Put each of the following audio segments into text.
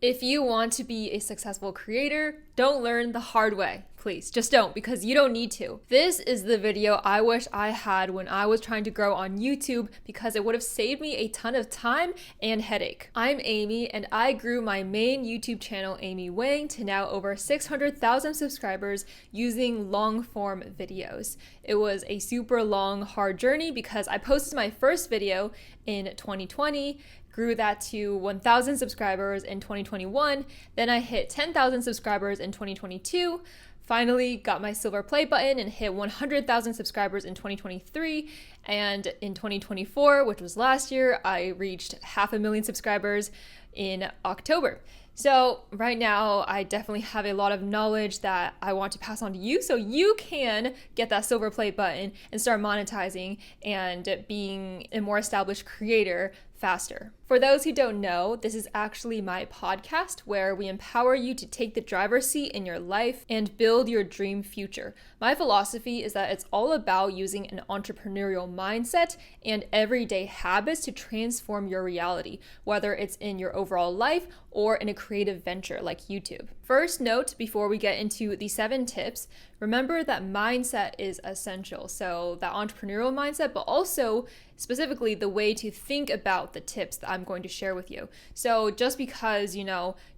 If you want to be a successful creator, don't learn the hard way. Please, just don't, because you don't need to. This is the video I wish I had when I was trying to grow on YouTube, because it would have saved me a ton of time and headache. I'm Amy, and I grew my main YouTube channel, Amy Wang, to now over 600,000 subscribers using long form videos. It was a super long, hard journey because I posted my first video in 2020, grew that to 1,000 subscribers in 2021, then I hit 10,000 subscribers in 2022, finally got my silver play button and hit 100,000 subscribers in 2023, and in 2024, which was last year, I reached 500,000 subscribers in October. So right now, I definitely have a lot of knowledge that I want to pass on to you so you can get that silver play button and start monetizing and being a more established creator faster. For those who don't know, this is actually my podcast where we empower you to take the driver's seat in your life and build your dream future. My philosophy is that it's all about using an entrepreneurial mindset and everyday habits to transform your reality, whether it's in your overall life or in a creative venture like YouTube. First note before we get into the 7 tips, remember that mindset is essential. So that entrepreneurial mindset, but also specifically the way to think about the tips that I'm going to share with you. So just because,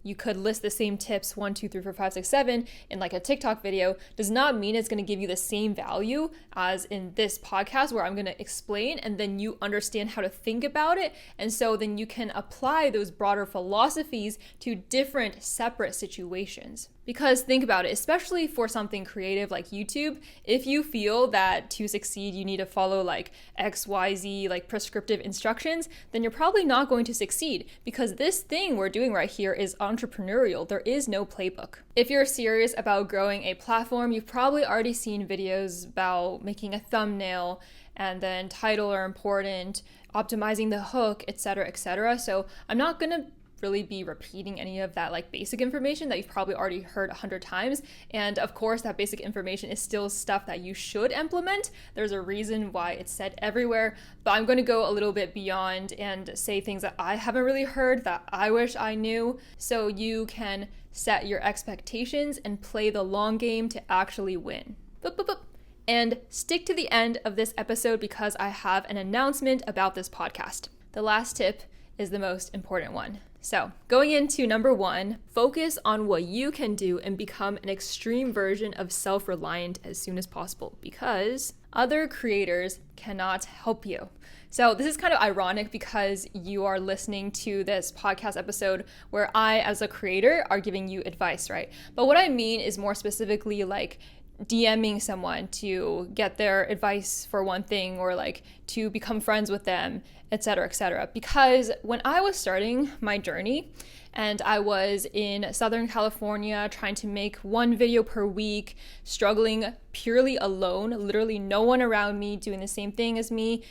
you could list the same tips 1, 2, 3, 4, 5, 6, 7 in like a TikTok video does not mean it's going to give you the same value as in this podcast where I'm going to explain and then you understand how to think about it. And so then you can apply those broader philosophies to different separate situations. Because think about it, especially for something creative like YouTube, if you feel that to succeed you need to follow like XYZ like prescriptive instructions, then you're probably not going to succeed, because this thing we're doing right here is entrepreneurial. There is no playbook. If you're serious about growing a platform, you've probably already seen videos about making a thumbnail and then title are important, optimizing the hook, etc., etc. So I'm not going to really be repeating any of that like basic information that you've probably already heard 100 times. And of course, that basic information is still stuff that you should implement. There's a reason why it's said everywhere, but I'm going to go a little bit beyond and say things that I haven't really heard that I wish I knew, so you can set your expectations and play the long game to actually win. Boop, boop, boop. And stick to the end of this episode because I have an announcement about this podcast. The last tip is the most important one. So going into number 1, focus on what you can do and become an extreme version of self-reliant as soon as possible, because other creators cannot help you. So this is kind of ironic because you are listening to this podcast episode where I, as a creator, are giving you advice, right? But what I mean is more specifically like DMing someone to get their advice for one thing or like to become friends with them, etc., etc. Because when I was starting my journey and I was in Southern California trying to make one video per week, struggling purely alone, literally no one around me doing the same thing as me,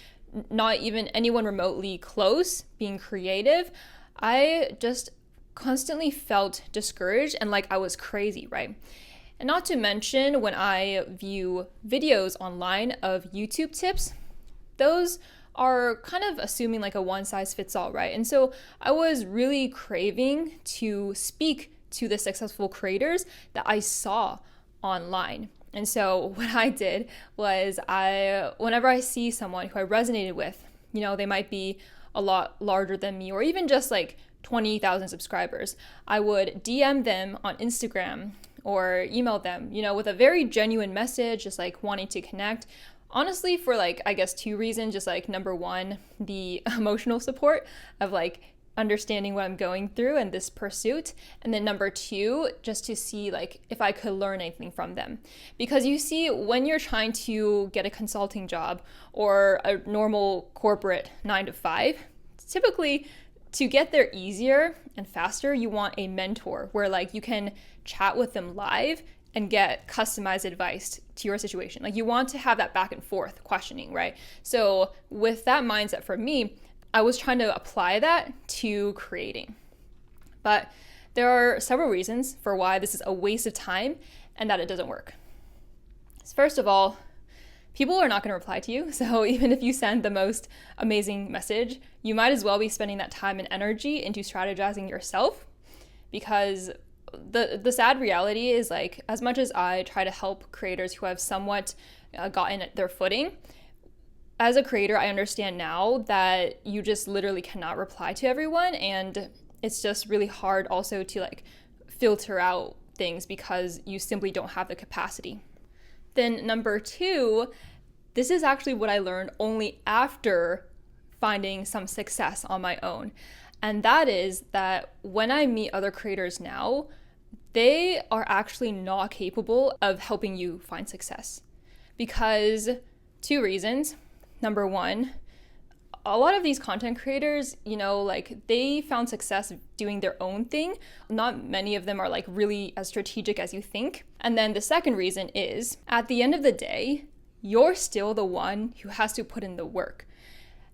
not even anyone remotely close, being creative, I just constantly felt discouraged and like I was crazy, right? And not to mention, when I view videos online of YouTube tips, those are kind of assuming like a one-size-fits-all, right? And so I was really craving to speak to the successful creators that I saw online. And so what I did was whenever I see someone who I resonated with, they might be a lot larger than me or even just like 20,000 subscribers, I would DM them on Instagram or email them, with a very genuine message, just like wanting to connect. Honestly, for like, I guess 2 reasons, just like number 1, the emotional support of like understanding what I'm going through and this pursuit. And then number 2, just to see like if I could learn anything from them. Because you see, when you're trying to get a consulting job or a normal corporate 9 to 5, typically to get there easier and faster, you want a mentor where like you can chat with them live and get customized advice to your situation. Like you want to have that back and forth questioning, right? So with that mindset for me, I was trying to apply that to creating. But there are several reasons for why this is a waste of time and that it doesn't work. First of all, people are not going to reply to you. So even if you send the most amazing message, you might as well be spending that time and energy into strategizing yourself because the sad reality is, like, as much as I try to help creators who have somewhat gotten their footing, as a creator, I understand now that you just literally cannot reply to everyone, and it's just really hard also to like filter out things because you simply don't have the capacity. Then number 2, this is actually what I learned only after finding some success on my own. And that is that when I meet other creators now, they are actually not capable of helping you find success. Because 2 reasons. Number 1, a lot of these content creators, you know, like they found success doing their own thing. Not many of them are like really as strategic as you think. And then the second reason is, at the end of the day, you're still the one who has to put in the work.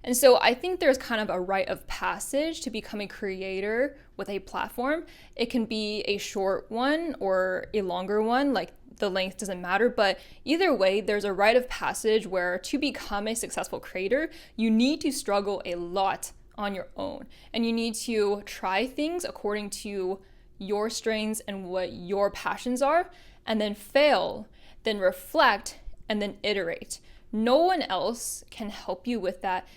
And so I think there's kind of a rite of passage to become a creator with a platform. It can be a short one or a longer one, like the length doesn't matter, but either way, there's a rite of passage where to become a successful creator, you need to struggle a lot on your own. And you need to try things according to your strengths and what your passions are, and then fail, then reflect, and then iterate. No one else can help you with that.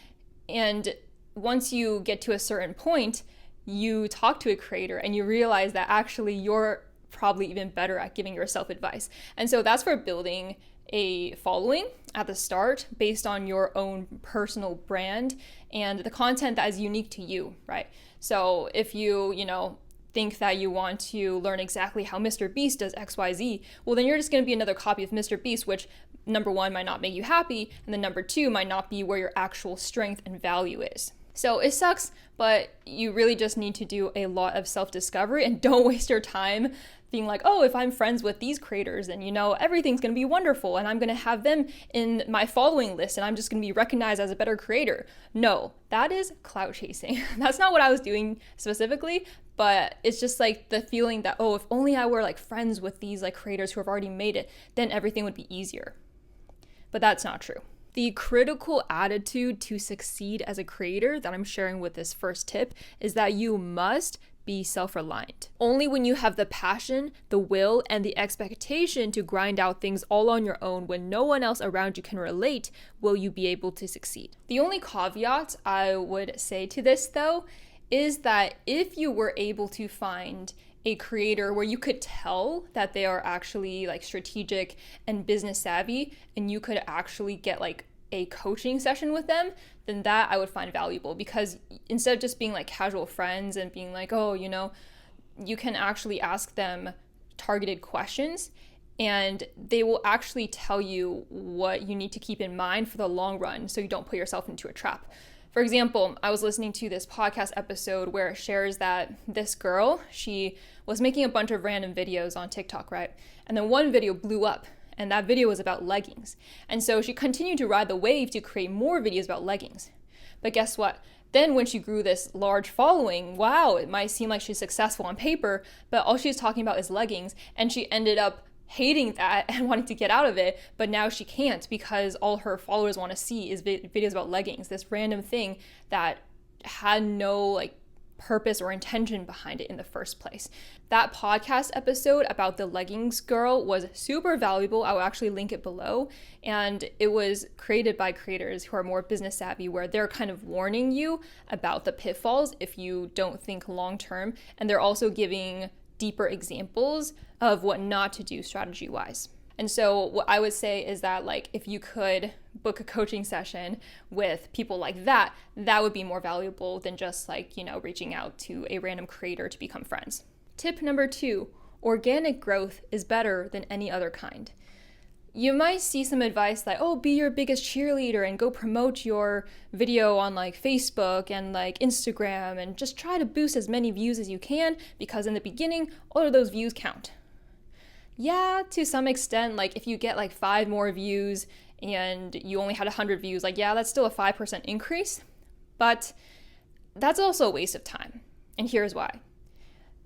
And once you get to a certain point, you talk to a creator and you realize that actually you're probably even better at giving yourself advice. And so that's for building a following at the start based on your own personal brand and the content that is unique to you, right? So if you think that you want to learn exactly how Mr. Beast does XYZ, well, then you're just going to be another copy of Mr. Beast, which number 1 might not make you happy, and then number 2 might not be where your actual strength and value is. So it sucks, but you really just need to do a lot of self-discovery and don't waste your time being like, oh, if I'm friends with these creators, then, everything's going to be wonderful and I'm going to have them in my following list and I'm just going to be recognized as a better creator. No, that is clout chasing. That's not what I was doing specifically, but it's just like the feeling that, oh, if only I were like friends with these like creators who have already made it, then everything would be easier. But that's not true. The critical attitude to succeed as a creator that I'm sharing with this first tip is that you must be self-reliant. Only when you have the passion, the will, and the expectation to grind out things all on your own when no one else around you can relate will you be able to succeed. The only caveat I would say to this, though, is that if you were able to find a creator where you could tell that they are actually like strategic and business savvy and you could actually get like a coaching session with them, then that I would find valuable, because instead of just being like casual friends and being like, oh, you can actually ask them targeted questions and they will actually tell you what you need to keep in mind for the long run so you don't put yourself into a trap. For example, I was listening to this podcast episode where it shares that this girl, she was making a bunch of random videos on TikTok, right? And then one video blew up, and that video was about leggings. And so she continued to ride the wave to create more videos about leggings. But guess what? Then when she grew this large following, wow, it might seem like she's successful on paper, but all she's talking about is leggings, and she ended up hating that and wanting to get out of it, but now she can't because all her followers want to see is videos about leggings, this random thing that had no like purpose or intention behind it in the first place. That podcast episode about the leggings girl was super valuable. I will actually link it below, and it was created by creators who are more business savvy, where they're kind of warning you about the pitfalls if you don't think long term, and they're also giving deeper examples of what not to do strategy-wise. And so what I would say is that, like, if you could book a coaching session with people like that, that would be more valuable than just like, reaching out to a random creator to become friends. Tip number 2, organic growth is better than any other kind. You might see some advice like, oh, be your biggest cheerleader and go promote your video on like Facebook and like Instagram and just try to boost as many views as you can, because in the beginning, all of those views count. Yeah, to some extent, like if you get like 5 more views and you only had 100 views, like, yeah, that's still a 5% increase, but that's also a waste of time. And here's why.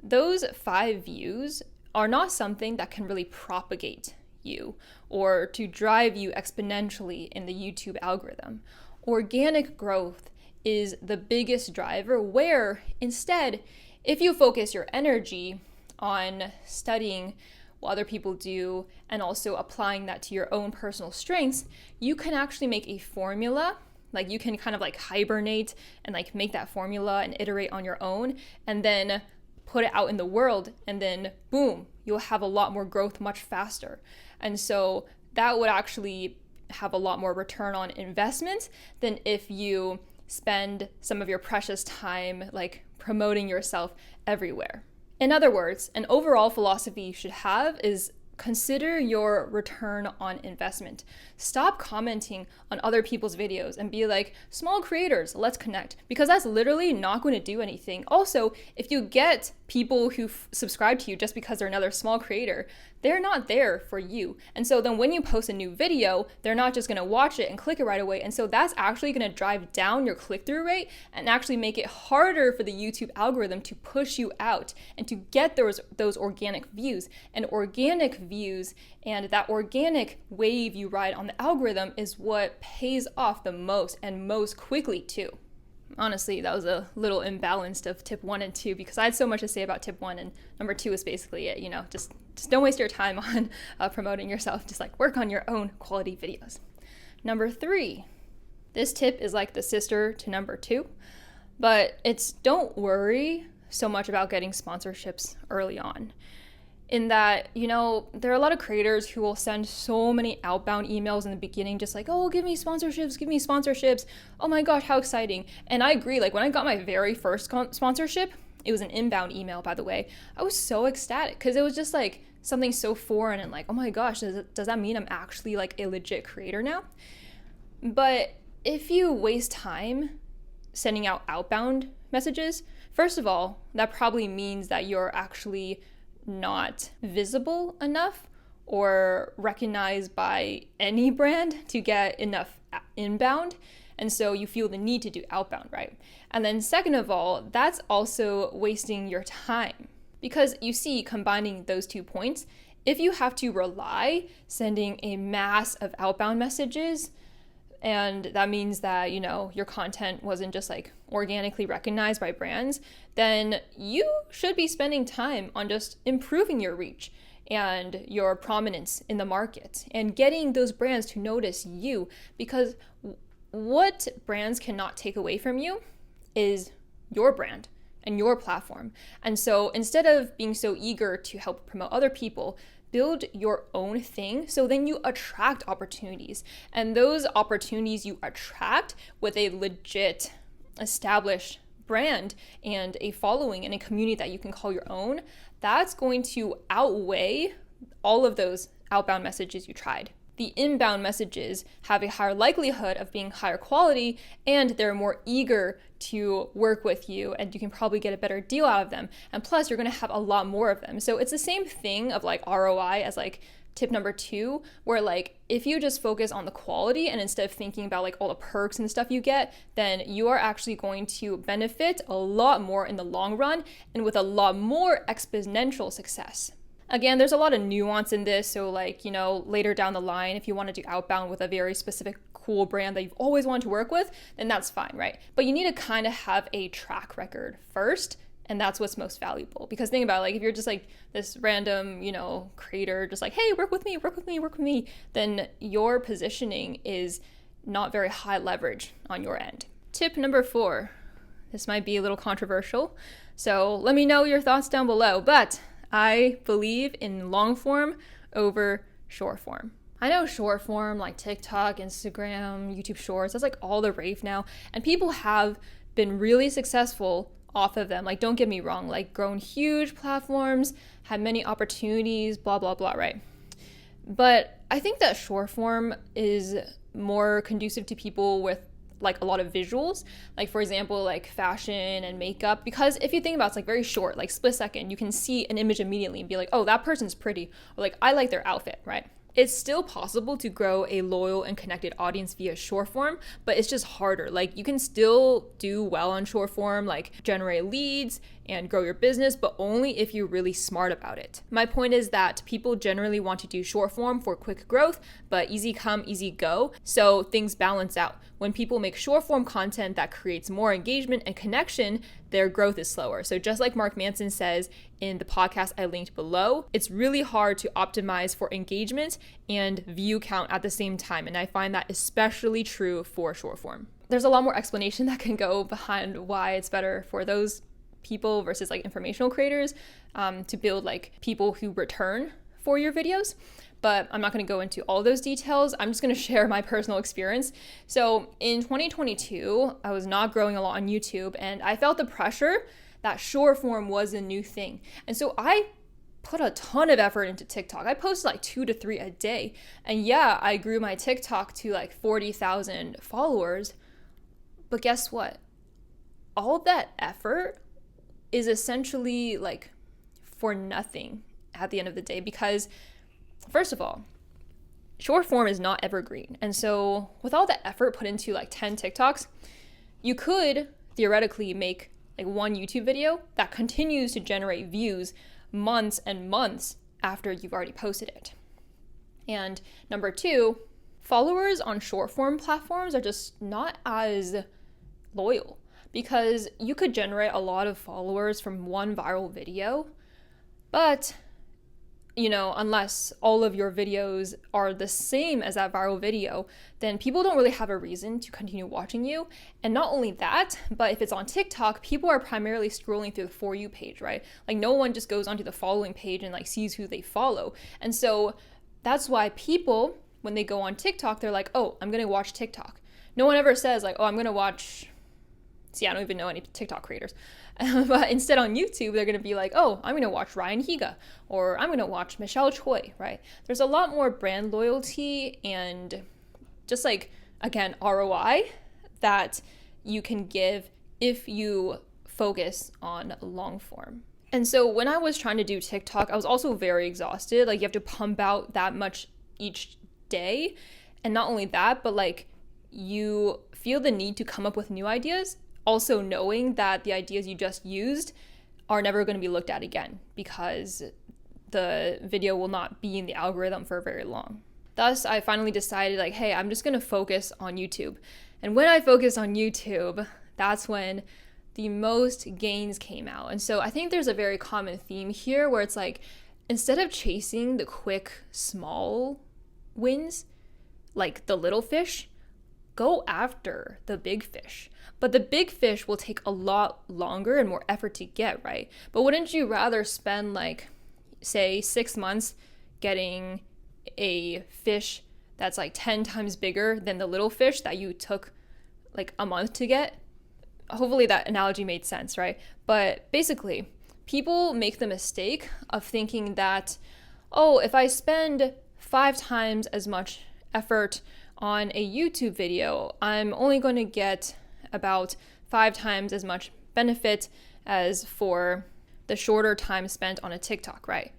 Those 5 views are not something that can really propagate you or to drive you exponentially in the YouTube algorithm. Organic growth is the biggest driver, where instead if you focus your energy on studying what other people do and also applying that to your own personal strengths, you can actually make a formula. Like you can kind of like hibernate and like make that formula and iterate on your own and then put it out in the world, and then boom, you'll have a lot more growth much faster. And so that would actually have a lot more return on investment than if you spend some of your precious time like promoting yourself everywhere. In other words, an overall philosophy you should have is consider your return on investment. Stop commenting on other people's videos and be like, small creators, let's connect, because that's literally not going to do anything. Also, if you get people who subscribe to you just because they're another small creator, they're not there for you. And so then when you post a new video, they're not just going to watch it and click it right away. And so that's actually going to drive down your click-through rate and actually make it harder for the YouTube algorithm to push you out and to get those organic views. And organic views and that organic wave you ride on the algorithm is what pays off the most and most quickly too. Honestly, that was a little imbalanced of tip 1 and 2 because I had so much to say about tip 1, and number 2 is basically it, just don't waste your time on promoting yourself. Just like work on your own quality videos. Number 3, this tip is like the sister to number 2, but it's don't worry so much about getting sponsorships early on. In that, there are a lot of creators who will send so many outbound emails in the beginning, just like, oh, give me sponsorships. Oh my gosh, how exciting. And I agree, like when I got my very first sponsorship, it was an inbound email, by the way, I was so ecstatic because it was just like something so foreign and like, oh my gosh, does that mean I'm actually like a legit creator now? But if you waste time sending out outbound messages, first of all, that probably means that you're actually not visible enough or recognized by any brand to get enough inbound. And so you feel the need to do outbound, right? And then second of all, that's also wasting your time. Because you see, combining those 2 points, if you have to rely sending a mass of outbound messages, and that means that, your content wasn't just like organically recognized by brands, then you should be spending time on just improving your reach and your prominence in the market and getting those brands to notice you, because what brands cannot take away from you is your brand and your platform. And so instead of being so eager to help promote other people, build your own thing so then you attract opportunities. And those opportunities you attract with a legit established brand and a following and a community that you can call your own, that's going to outweigh all of those outbound messages you tried. The inbound messages have a higher likelihood of being higher quality, and they're more eager to work with you, and you can probably get a better deal out of them. And plus, you're going to have a lot more of them. So it's the same thing of like ROI as like tip number 2, where like if you just focus on the quality and instead of thinking about like all the perks and stuff you get, then you are actually going to benefit a lot more in the long run and with a lot more exponential success. Again, there's a lot of nuance in this. So like, later down the line, if you want to do outbound with a very specific cool brand that you've always wanted to work with, then that's fine, right? But you need to kind of have a track record first. And that's what's most valuable. Because think about it, like if you're just like this random, creator, just like, hey, work with me, then your positioning is not very high leverage on your end. Tip number 4. This might be a little controversial, so let me know your thoughts down below. But I believe in long form over short form. I know short form like TikTok, Instagram, YouTube Shorts, that's like all the rave now. And people have been really successful off of them. Like, don't get me wrong, like grown huge platforms, had many opportunities, blah, blah, blah, right? But I think that short form is more conducive to people with like a lot of visuals, like for example, like fashion and makeup, because if you think about it, it's like very short, like split second, you can see an image immediately and be like, oh, that person's pretty, or like, I like their outfit, right? It's still possible to grow a loyal and connected audience via short form, but it's just harder. Like you can still do well on short form, like generate leads and grow your business, but only if you're really smart about it. My point is that people generally want to do short form for quick growth, but easy come, easy go, so things balance out. When people make short form content that creates more engagement and connection, their growth is slower. So just like Mark Manson says in the podcast I linked below, it's really hard to optimize for engagement and view count at the same time. And I find that especially true for short form. There's a lot more explanation that can go behind why it's better for those people versus like informational creators to build like people who return for your videos. But I'm not going to go into all those details. I'm just going to share my personal experience. So in 2022, I was not growing a lot on YouTube, and I felt the pressure that short form was a new thing. And so I put a ton of effort into TikTok. I posted like 2 to 3 a day. And yeah, I grew my TikTok to like 40,000 followers. But guess what? All of that effort is essentially like for nothing at the end of the day, because first of all, short form is not evergreen. And so with all that effort put into like 10 TikToks, you could theoretically make like one YouTube video that continues to generate views months and months after you've already posted it. And number 2, followers on short form platforms are just not as loyal, because you could generate a lot of followers from one viral video, but unless all of your videos are the same as that viral video, then people don't really have a reason to continue watching you. And not only that, but if it's on TikTok, people are primarily scrolling through the For You page, right? Like no one just goes onto the following page and like sees who they follow. And so that's why people, when they go on TikTok, they're like, oh, I'm going to watch TikTok. No one ever says like, oh, I'm going to watch, see, I don't even know any TikTok creators. But instead on YouTube, they're going to be like, oh, I'm going to watch Ryan Higa, or I'm going to watch Michelle Choi, right? There's a lot more brand loyalty and just like, again, ROI that you can give if you focus on long form. And so when I was trying to do TikTok, I was also very exhausted. Like you have to pump out that much each day. And not only that, but like you feel the need to come up with new ideas, also knowing that the ideas you just used are never going to be looked at again because the video will not be in the algorithm for very long. Thus, I finally decided like, hey, I'm just going to focus on YouTube. And when I focused on YouTube, that's when the most gains came out. And so I think there's a very common theme here where it's like, instead of chasing the quick, small wins, like the little fish, go after the big fish. But the big fish will take a lot longer and more effort to get, right? But wouldn't you rather spend like, say, 6 months getting a fish that's like 10 times bigger than the little fish that you took like a month to get? Hopefully that analogy made sense, right? But basically, people make the mistake of thinking that, oh, if I spend 5 times as much effort on a YouTube video, I'm only going to get about 5 times as much benefit as for the shorter time spent on a TikTok, right?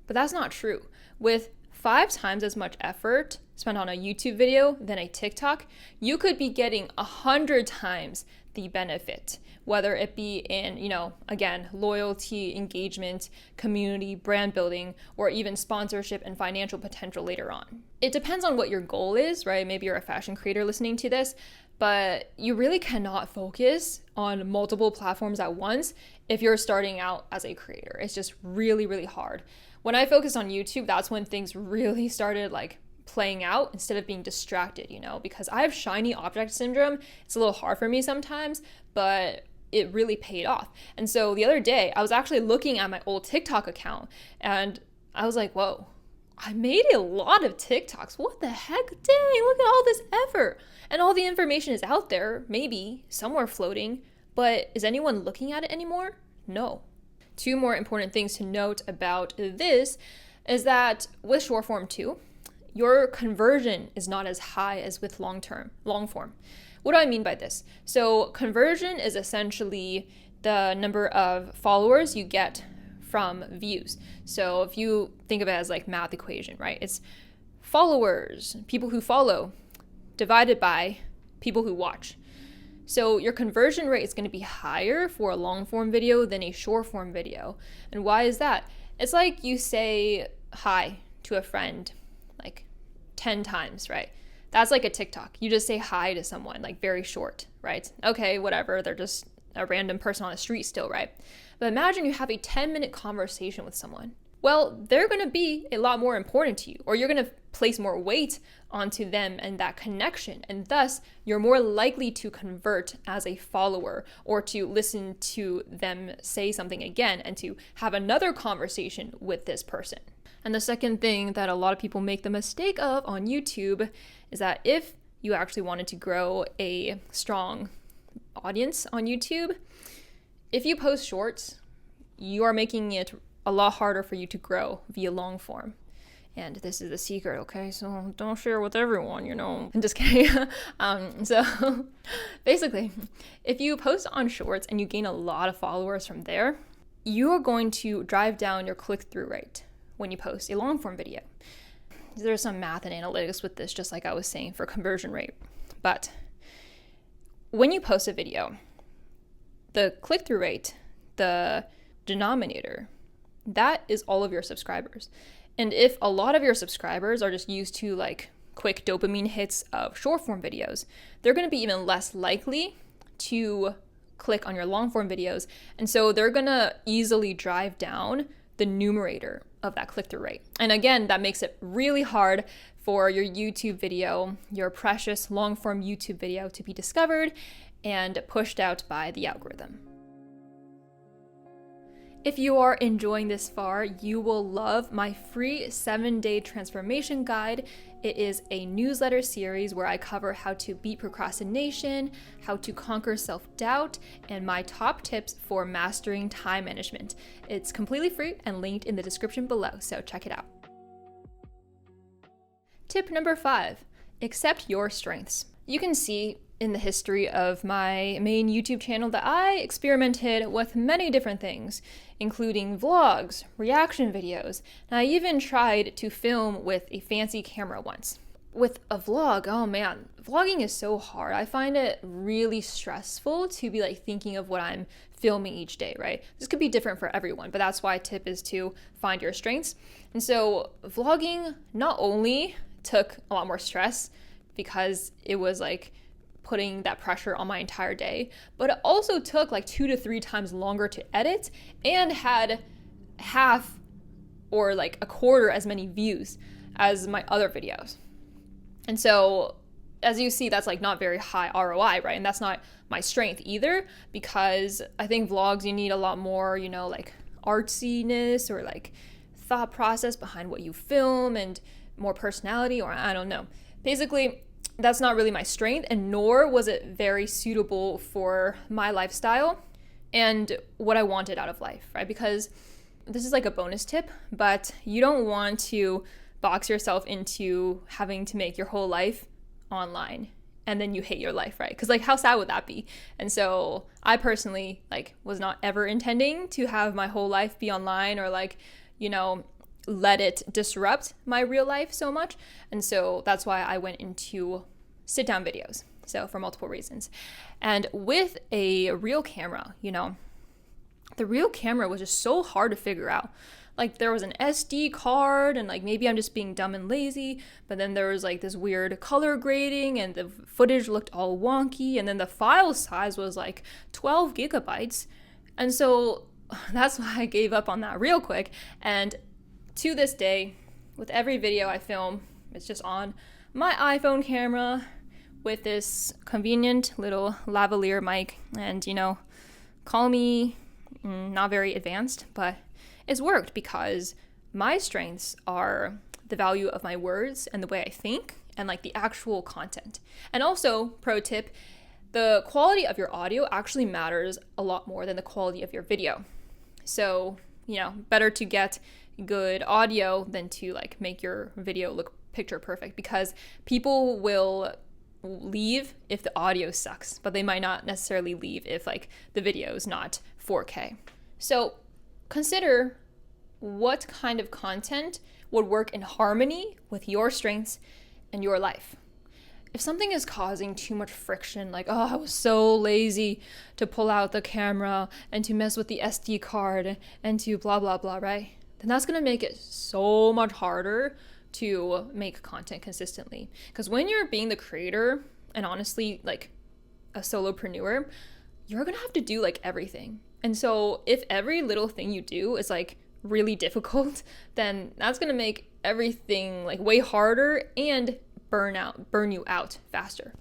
But that's not true. With 5 times as much effort spent on a YouTube video than a TikTok, you could be getting 100 times the benefit, whether it be in, again, loyalty, engagement, community, brand building, or even sponsorship and financial potential later on. It depends on what your goal is, right? Maybe you're a fashion creator listening to this, but you really cannot focus on multiple platforms at once if you're starting out as a creator. It's just really, really hard. When I focused on YouTube, that's when things really started like playing out instead of being distracted, because I have shiny object syndrome. It's a little hard for me sometimes, but it really paid off. And so the other day, I was actually looking at my old TikTok account and I was like, whoa, I made a lot of TikToks. What the heck? Dang, look at all this effort. And all the information is out there, maybe somewhere floating, but is anyone looking at it anymore? No. 2 more important things to note about this is that with short form too, your conversion is not as high as with long form. What do I mean by this? So conversion is essentially the number of followers you get from views. So if you think of it as like math equation, right? It's followers, people who follow, divided by people who watch. So your conversion rate is going to be higher for a long form video than a short form video. And why is that? It's like you say hi to a friend like 10 times, right? That's like a TikTok. You just say hi to someone, like very short, right? Okay, whatever. They're just a random person on the street still, right? But imagine you have a 10-minute conversation with someone. Well, they're going to be a lot more important to you, or you're going to place more weight onto them and that connection. And thus, you're more likely to convert as a follower or to listen to them say something again and to have another conversation with this person. And the second thing that a lot of people make the mistake of on YouTube is that if you actually wanted to grow a strong audience on YouTube, if you post shorts, you are making it a lot harder for you to grow via long form. And this is the secret, okay? So don't share with everyone, you know. I'm just kidding. So basically, if you post on shorts and you gain a lot of followers from there, you are going to drive down your click-through rate when you post a long form video. There's some math and analytics with this, just like I was saying for conversion rate. But when you post a video, the click-through rate, the denominator, that is all of your subscribers. And if a lot of your subscribers are just used to like quick dopamine hits of short form videos, they're going to be even less likely to click on your long form videos. And so they're going to easily drive down the numerator of that click-through rate. And again, that makes it really hard for your YouTube video, your precious long form YouTube video, to be discovered and pushed out by the algorithm. If you are enjoying this far, you will love my free 7-day transformation guide. It is a newsletter series where I cover how to beat procrastination, how to conquer self-doubt, and my top tips for mastering time management. It's completely free and linked in the description below, so check it out. Tip number 5, accept your strengths. You can see in the history of my main YouTube channel that I experimented with many different things, including vlogs, reaction videos, and I even tried to film with a fancy camera once. With a vlog, oh man, vlogging is so hard. I find it really stressful to be like thinking of what I'm filming each day, right? This could be different for everyone, but that's why tip is to find your strengths. And so vlogging not only took a lot more stress because it was like putting that pressure on my entire day, but it also took like 2 to 3 times longer to edit and had half or like a quarter as many views as my other videos. And so as you see, that's like not very high ROI, right? And that's not my strength either, because I think vlogs, you need a lot more, you know, like artsiness or like thought process behind what you film and more personality, or I don't know. Basically, that's not really my strength, and nor was it very suitable for my lifestyle and what I wanted out of life, right? Because this is like a bonus tip, but you don't want to box yourself into having to make your whole life online and then you hate your life, right? Because like how sad would that be? And so I personally like was not ever intending to have my whole life be online or like, you know, let it disrupt my real life so much. And so that's why I went into sit down videos. So for multiple reasons. And with a real camera, you know, the real camera was just so hard to figure out. Like there was an SD card and like maybe I'm just being dumb and lazy, but then there was like this weird color grading and the footage looked all wonky, and then the file size was like 12 gigabytes. And so that's why I gave up on that real quick. And to this day, with every video I film, it's just on my iPhone camera with this convenient little lavalier mic. And, you know, call me not very advanced, but it's worked because my strengths are the value of my words and the way I think and like the actual content. And also, pro tip, the quality of your audio actually matters a lot more than the quality of your video. So, you know, better to get good audio than to like make your video look picture perfect, because people will leave if the audio sucks, but they might not necessarily leave if like the video is not 4K. So consider what kind of content would work in harmony with your strengths and your life. if something is causing too much friction, like, oh, I was so lazy to pull out the camera and to mess with the SD card and to blah, blah, blah, right? Then that's going to make it so much harder to make content consistently. Because when you're being the creator and honestly, like a solopreneur, you're going to have to do like everything. And so if every little thing you do is like really difficult, then that's going to make everything like way harder and burn you out faster.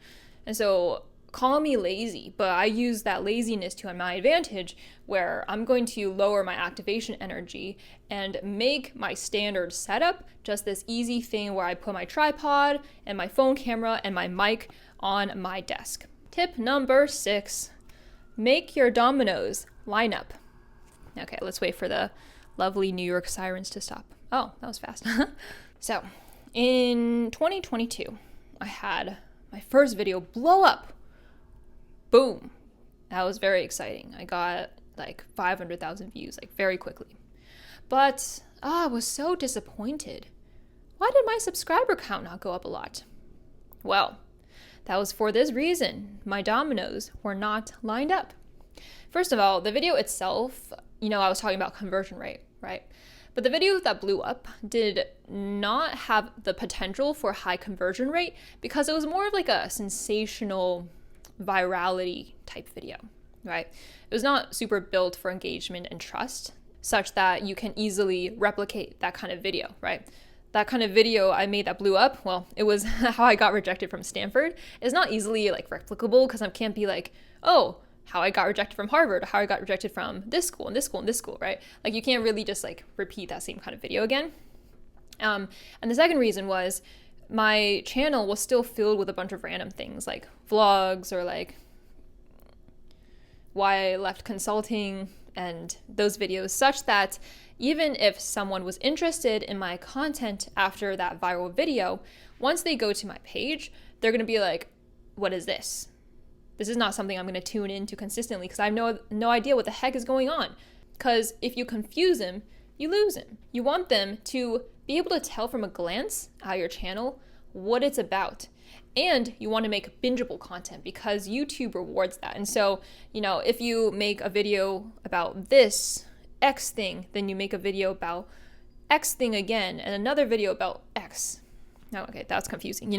And so call me lazy, but I use that laziness to my advantage, where I'm going to lower my activation energy and make my standard setup just this easy thing where I put my tripod and my phone camera and my mic on my desk. Tip number 6, make your dominoes line up. Okay, let's wait for the lovely New York sirens to stop. Oh, that was fast. So, in 2022, I had my first video blow up. Boom. That was very exciting. I got like 500,000 views like very quickly. But I was so disappointed. Why did my subscriber count not go up a lot? Well, that was for this reason. My dominoes were not lined up. First of all, the video itself, I was talking about conversion rate, right? But the video that blew up did not have the potential for high conversion rate because it was more of like a sensational virality type video, right? It was not super built for engagement and trust, such that you can easily replicate that kind of video, right? That kind of video I made that blew up, well, it was how I got rejected from Stanford. It's not easily like replicable because I can't be like, oh, how I got rejected from Harvard, how I got rejected from this school and this school and this school, right? Like you can't really just like repeat that same kind of video again. And the second reason was my channel was still filled with a bunch of random things like vlogs or like why I left consulting and those videos, such that even if someone was interested in my content after that viral video, once they go to my page, they're going to be like, what is this? This is not something I'm going to tune into consistently because I have no idea what the heck is going on. Because if you confuse them, you lose them. You want them to be able to tell from a glance at your channel what it's about. And you want to make bingeable content because YouTube rewards that. And so, if you make a video about this X thing, then you make a video about X thing again and another video about X. No, okay, that's confusing.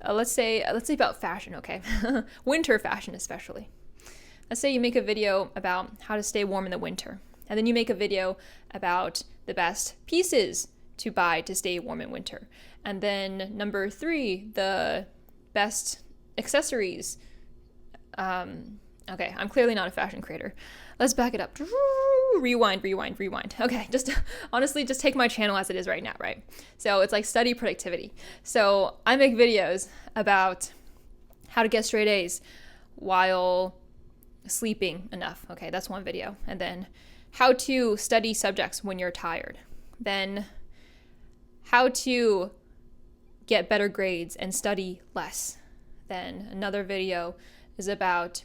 Let's say about fashion, okay? Winter fashion especially. Let's say you make a video about how to stay warm in the winter. And then you make a video about the best pieces to buy to stay warm in winter. And then number 3, the best accessories. Okay, I'm clearly not a fashion creator. Let's back it up. Rewind. Okay, honestly, just take my channel as it is right now, right? So it's like study productivity. So I make videos about how to get straight A's while sleeping enough. Okay, that's one video. And then how to study subjects when you're tired. Then how to get better grades and study less. Then another video is about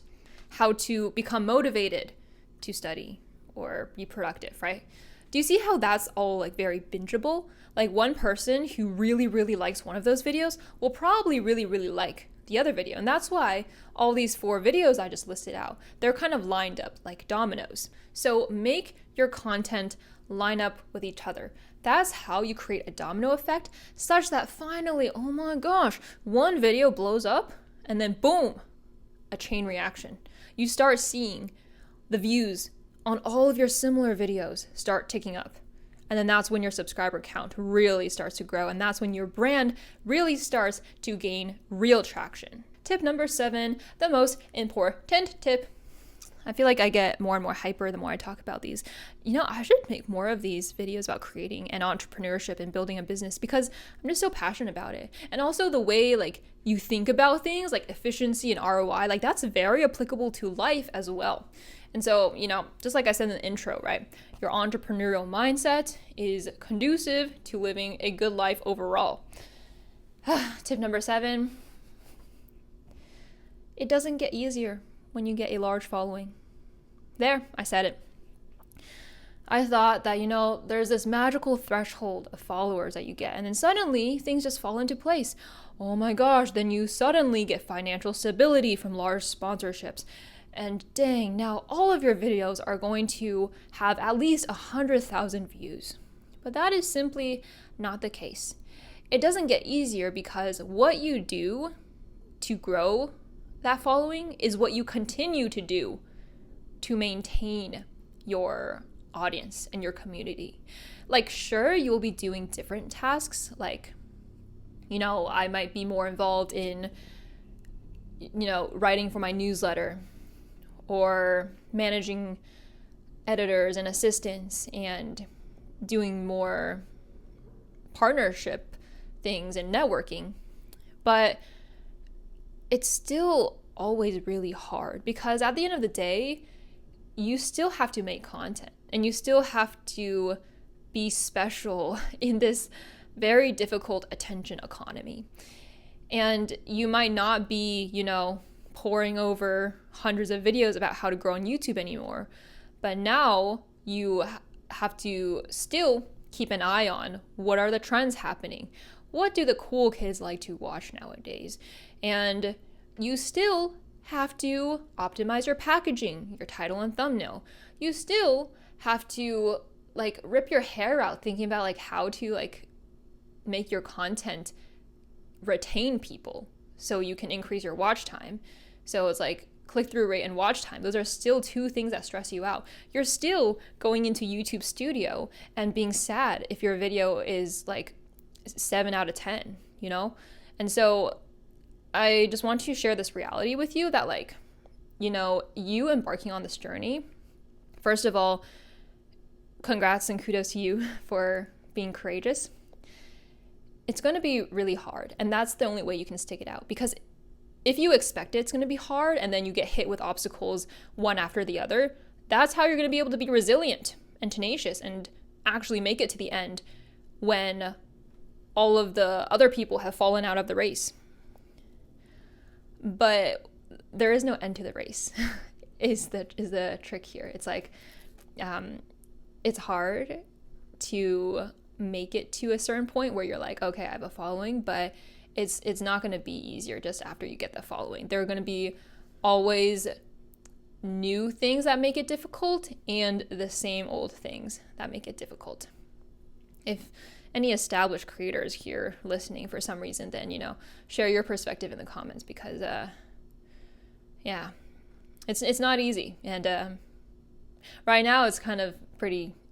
how to become motivated to study or be productive, right? Do you see how that's all like very bingeable? Like one person who really, really likes one of those videos will probably really, really like the other video. And that's why all these 4 videos I just listed out, they're kind of lined up like dominoes. So make your content line up with each other. That's how you create a domino effect such that finally, oh my gosh, one video blows up and then boom, a chain reaction. You start seeing the views on all of your similar videos start ticking up. And then that's when your subscriber count really starts to grow. And that's when your brand really starts to gain real traction. Tip number 7, the most important tip. I feel like I get more and more hyper the more I talk about these. I should make more of these videos about creating and entrepreneurship and building a business because I'm just so passionate about it. And also the way like you think about things like efficiency and ROI, like that's very applicable to life as well. And so, just like I said in the intro, right? Your entrepreneurial mindset is conducive to living a good life overall. Tip number 7, it doesn't get easier when you get a large following. There, I said it. I thought that, there's this magical threshold of followers that you get, and then suddenly things just fall into place. Oh my gosh, then you suddenly get financial stability from large sponsorships. And dang, now all of your videos are going to have at least 100,000 views. But that is simply not the case. It doesn't get easier because what you do to grow that following is what you continue to do to maintain your audience and your community. Like, sure, you'll be doing different tasks. Like, I might be more involved in, writing for my newsletter or managing editors and assistants and doing more partnership things and networking. But it's still always really hard because at the end of the day, you still have to make content and you still have to be special in this very difficult attention economy. And you might not be, pouring over hundreds of videos about how to grow on YouTube anymore. But now you have to still keep an eye on what are the trends happening. What do the cool kids like to watch nowadays? And you still have to optimize your packaging, your title and thumbnail. You still have to rip your hair out thinking about how to make your content retain people so you can increase your watch time. So it's click-through rate and watch time. Those are still two things that stress you out. You're still going into YouTube Studio and being sad if your video is 7 out of 10, And so I just want to share this reality with you that you embarking on this journey, first of all, congrats and kudos to you for being courageous. It's going to be really hard, and that's the only way you can stick it out, because if you expect it's going to be hard and then you get hit with obstacles one after the other, that's how you're going to be able to be resilient and tenacious and actually make it to the end when all of the other people have fallen out of the race. But there is no end to the race is the trick here. It's it's hard to make it to a certain point where you're okay, I have a following, but it's not going to be easier just after you get the following. There are going to be always new things that make it difficult and the same old things that make it difficult. If any established creators here listening for some reason, then, share your perspective in the comments because, it's not easy. And right now it's kind of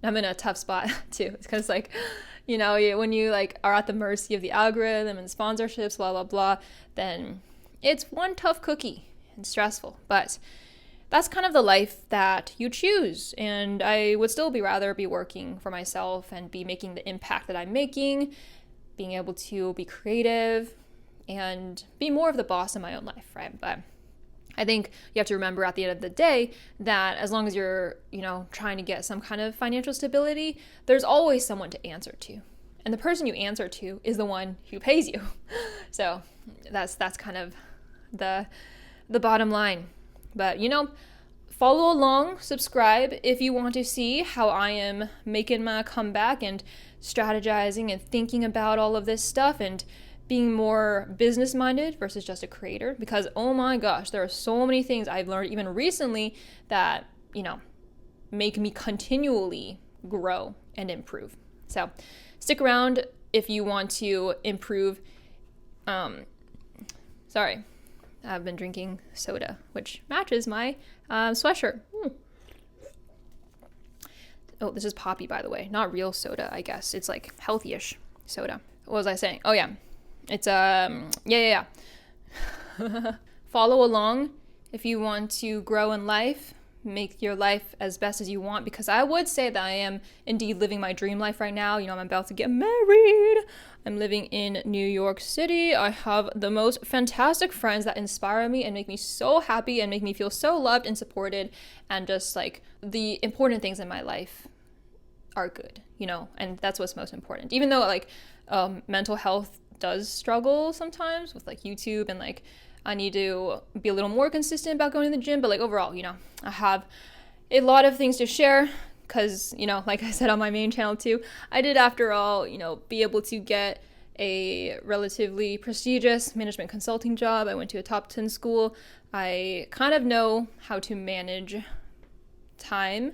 I'm in a tough spot too. It's because when you are at the mercy of the algorithm and sponsorships, blah, blah, blah, then it's one tough cookie and stressful. But that's kind of the life that you choose. And I would still rather be working for myself and be making the impact that I'm making, being able to be creative and be more of the boss in my own life, right? But I think you have to remember at the end of the day that as long as you're, trying to get some kind of financial stability, there's always someone to answer to. And the person you answer to is the one who pays you. So that's kind of the bottom line. But, follow along, subscribe if you want to see how I am making my comeback and strategizing and thinking about all of this stuff and being more business-minded versus just a creator, because oh my gosh, there are so many things I've learned even recently that, make me continually grow and improve. So stick around if you want to improve. Sorry, I've been drinking soda, which matches my sweatshirt. Oh, this is Poppy, by the way, not real soda, I guess. It's healthy-ish soda. What was I saying? Oh yeah. It's yeah. Follow along if you want to grow in life, make your life as best as you want, because I would say that I am indeed living my dream life right now. I'm about to get married. I'm living in New York City. I have the most fantastic friends that inspire me and make me so happy and make me feel so loved and supported, and just the important things in my life are good, and that's what's most important. Even though mental health does struggle sometimes with YouTube, and I need to be a little more consistent about going to the gym, but overall, I have a lot of things to share because, like I said on my main channel too, I did, after all, be able to get a relatively prestigious management consulting job. I went to a top 10 school. I kind of know how to manage time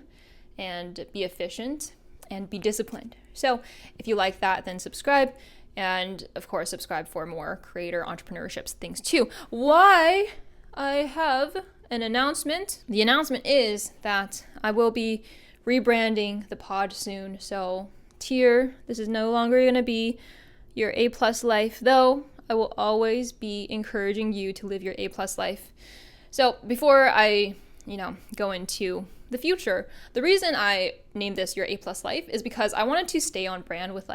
and be efficient and be disciplined. So if you like that, then subscribe. And of course, subscribe for more creator entrepreneurship things too. Why I have an announcement. The announcement is that I will be rebranding the pod soon. So tier, this is no longer going to be your A+ life, though I will always be encouraging you to live your A+ life. So before I, go into the future, the reason I named this your A+ life is because I wanted to stay on brand with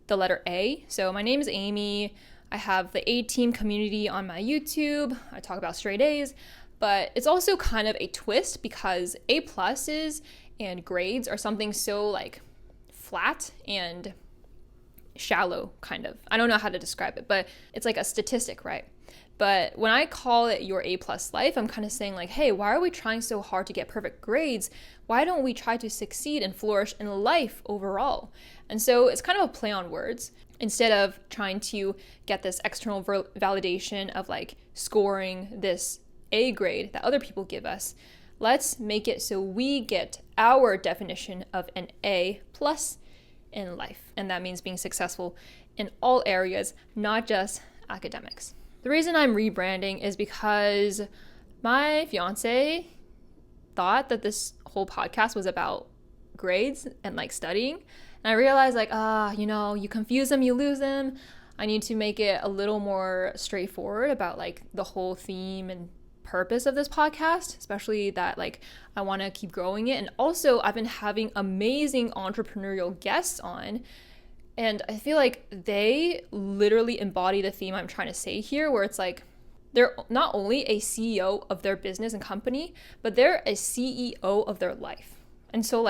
the letter A. So my name is Amy. I have the A-Team community on my YouTube. I talk about straight A's, but it's also kind of a twist because A+'s and grades are something so flat and shallow, kind of. I don't know how to describe it, but it's like a statistic, right? But when I call it your A+ life, I'm kind of saying hey, why are we trying so hard to get perfect grades? Why don't we try to succeed and flourish in life overall? And so it's kind of a play on words. Instead of trying to get this external validation of scoring this A grade that other people give us, let's make it so we get our definition of an A+ in life. And that means being successful in all areas, not just academics. The reason I'm rebranding is because my fiance thought that this whole podcast was about grades and studying. And I realized you confuse them, you lose them. I need to make it a little more straightforward about the whole theme and purpose of this podcast, especially that I want to keep growing it. And also I've been having amazing entrepreneurial guests on, and I feel they literally embody the theme I'm trying to say here, where it's they're not only a CEO of their business and company, but they're a CEO of their life. And so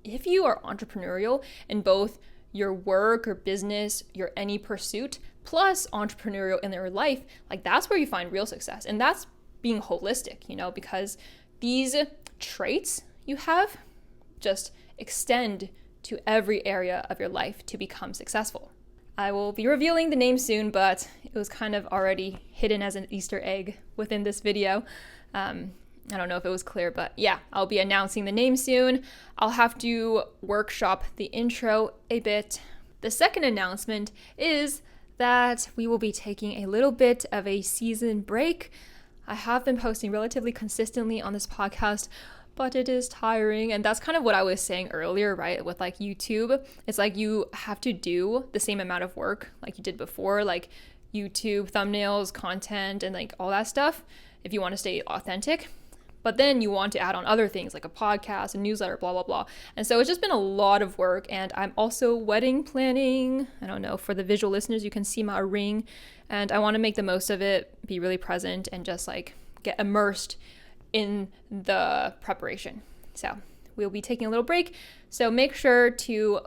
if you are entrepreneurial in both your work or business, your any pursuit, plus entrepreneurial in their life, that's where you find real success. And that's being holistic, because these traits you have just extend to every area of your life to become successful. I will be revealing the name soon, but it was kind of already hidden as an Easter egg within this video. I don't know if it was clear, but yeah, I'll be announcing the name soon. I'll have to workshop the intro a bit. The second announcement is that we will be taking a little bit of a season break. I have been posting relatively consistently on this podcast, but it is tiring. And that's kind of what I was saying earlier, right? With YouTube, it's you have to do the same amount of work like you did before, YouTube, thumbnails, content, and all that stuff if you want to stay authentic. But then you want to add on other things like a podcast, a newsletter, blah, blah, blah. And so it's just been a lot of work. And I'm also wedding planning. I don't know, for the visual listeners, you can see my ring. And I want to make the most of it, be really present, and just get immersed in the preparation. So we'll be taking a little break. So make sure to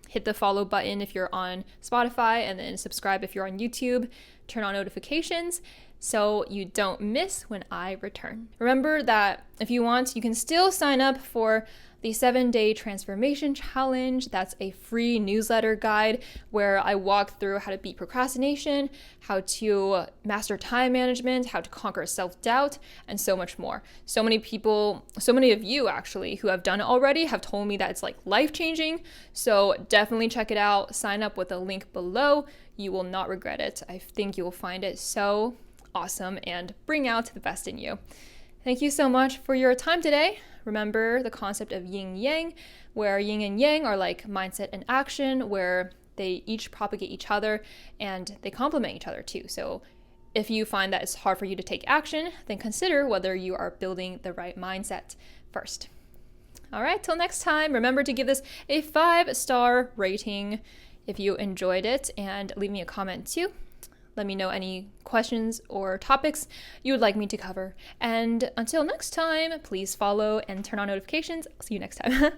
hit the follow button if you're on Spotify, and then subscribe if you're on YouTube. Turn on notifications so you don't miss when I return. Remember that if you want, you can still sign up for the 7-day transformation challenge. That's a free newsletter guide where I walk through how to beat procrastination, how to master time management, how to conquer self-doubt, and so much more. So many of you actually who have done it already have told me that it's life-changing. So definitely check it out. Sign up with the link below. You will not regret it. I think you will find it so awesome and bring out the best in you. Thank you so much for your time today. Remember the concept of yin yang, where yin and yang are mindset and action, where they each propagate each other and they complement each other too. So if you find that it's hard for you to take action, then consider whether you are building the right mindset first. All right, till next time, remember to give this a 5-star rating if you enjoyed it, and leave me a comment too. Let me know any questions or topics you would like me to cover. And until next time, please follow and turn on notifications. I'll see you next time.